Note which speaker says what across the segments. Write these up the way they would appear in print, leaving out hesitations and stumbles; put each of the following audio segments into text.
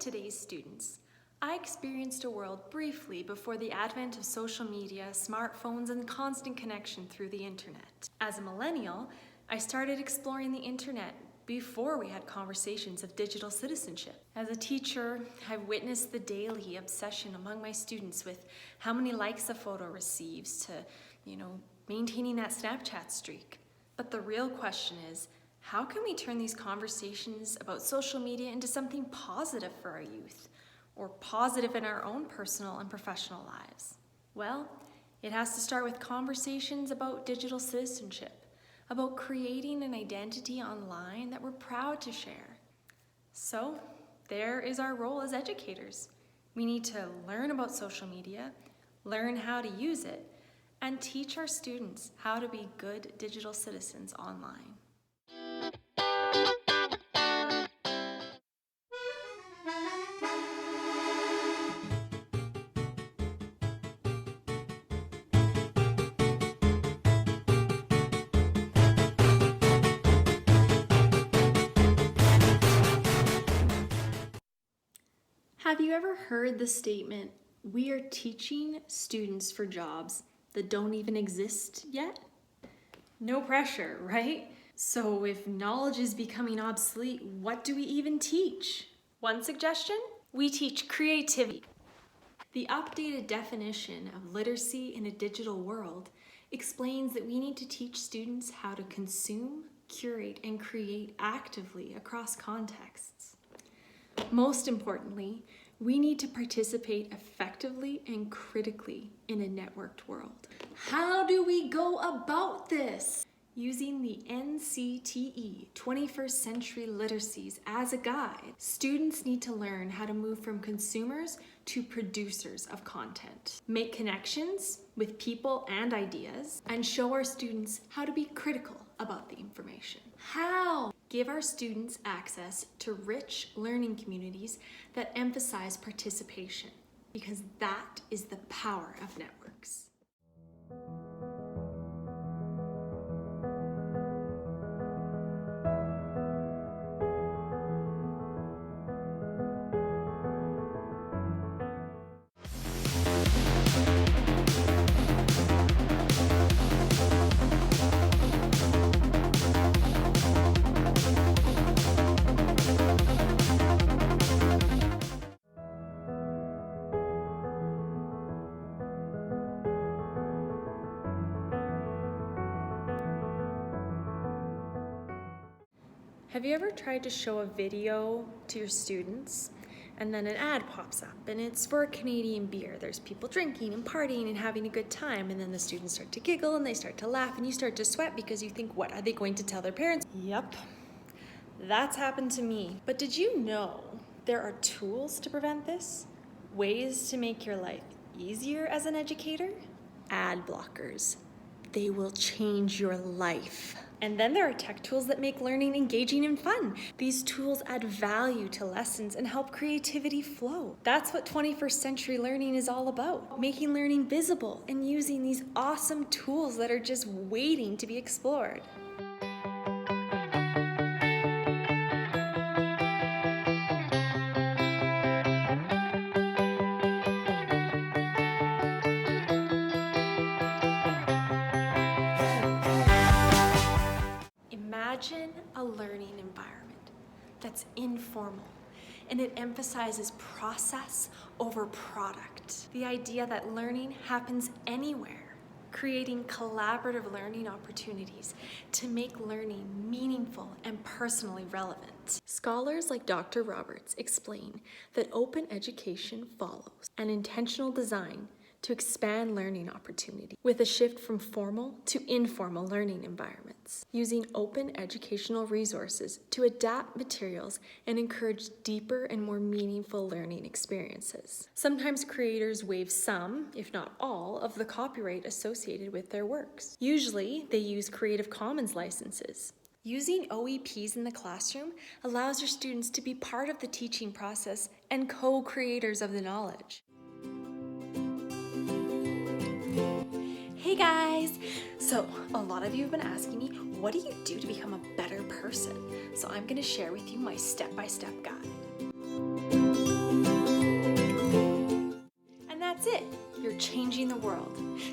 Speaker 1: today's students, I experienced a world briefly before the advent of social media, smartphones, and constant connection through the internet. As a millennial, I started exploring the internet before we had conversations of digital citizenship. As a teacher, I've witnessed the daily obsession among my students with how many likes a photo receives to, maintaining that Snapchat streak. But the real question is, how can we turn these conversations about social media into something positive for our youth, or positive in our own personal and professional lives? Well, it has to start with conversations about digital citizenship, about creating an identity online that we're proud to share. So, there is our role as educators. We need to learn about social media, learn how to use it, and teach our students how to be good digital citizens online. Have you ever heard the statement, "We are teaching students for jobs that don't even exist yet"? No pressure, right? So if knowledge is becoming obsolete, what do we even teach? One suggestion? We teach creativity. The updated definition of literacy in a digital world explains that we need to teach students how to consume, curate, and create actively across contexts. Most importantly, we need to participate effectively and critically in a networked world. How do we go about this? Using the NCTE 21st Century Literacies as a guide, students need to learn how to move from consumers to producers of content, make connections with people and ideas, and show our students how to be critical about the information. How? Give our students access to rich learning communities that emphasize participation, because that is the power of networks. Have you ever tried to show a video to your students and then an ad pops up and it's for a Canadian beer? There's people drinking and partying and having a good time, and then the students start to giggle and they start to laugh and you start to sweat because you think, what are they going to tell their parents? Yep, that's happened to me. But did you know there are tools to prevent this? Ways to make your life easier as an educator? Ad blockers. They will change your life. And then there are tech tools that make learning engaging and fun. These tools add value to lessons and help creativity flow. That's what 21st century learning is all about, making learning visible and using these awesome tools that are just waiting to be explored. Imagine a learning environment that's informal and it emphasizes process over product. The idea that learning happens anywhere, creating collaborative learning opportunities to make learning meaningful and personally relevant. Scholars like Dr. Roberts explain that open education follows an intentional design to expand learning opportunity with a shift from formal to informal learning environments, using open educational resources to adapt materials and encourage deeper and more meaningful learning experiences. Sometimes creators waive some, if not all, of the copyright associated with their works. Usually, they use Creative Commons licenses. Using OEPs in the classroom allows your students to be part of the teaching process and co-creators of the knowledge. Hey guys! So, a lot of you have been asking me, what do you do to become a better person? So I'm going to share with you my step-by-step guide.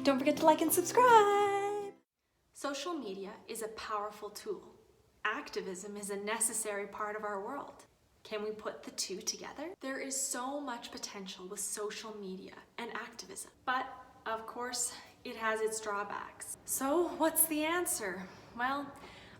Speaker 1: don't forget to like and subscribe. Social media is a powerful tool. Activism is a necessary part of our world. Can we put the two together? There is so much potential with social media and activism, but of course, it has its drawbacks. So what's the answer? Well,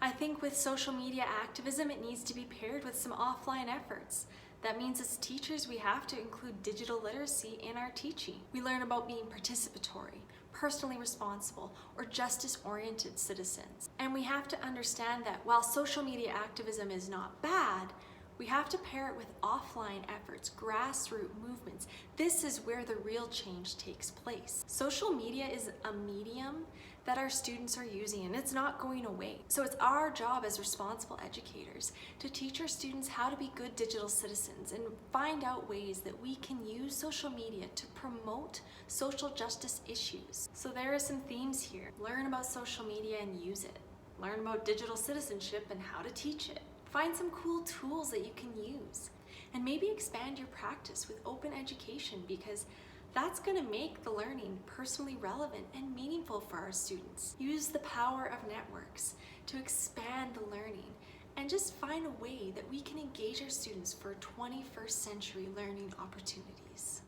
Speaker 1: I think with social media activism, it needs to be paired with some offline efforts. That means as teachers, we have to include digital literacy in our teaching. We learn about being participatory, personally responsible, or justice-oriented citizens. And we have to understand that while social media activism is not bad, we have to pair it with offline efforts, grassroots movements. This is where the real change takes place. Social media is a medium that our students are using, and it's not going away. So it's our job as responsible educators to teach our students how to be good digital citizens and find out ways that we can use social media to promote social justice issues. So there are some themes here. Learn about social media and use it. Learn about digital citizenship and how to teach it. Find some cool tools that you can use, and maybe expand your practice with open education, because that's going to make the learning personally relevant and meaningful for our students. Use the power of networks to expand the learning, and just find a way that we can engage our students for 21st century learning opportunities.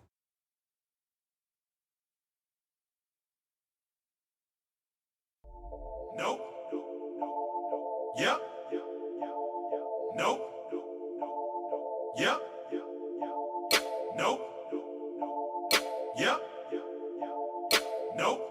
Speaker 2: Nope. Yep. Nope. Yep. Nope. Yep. Nope.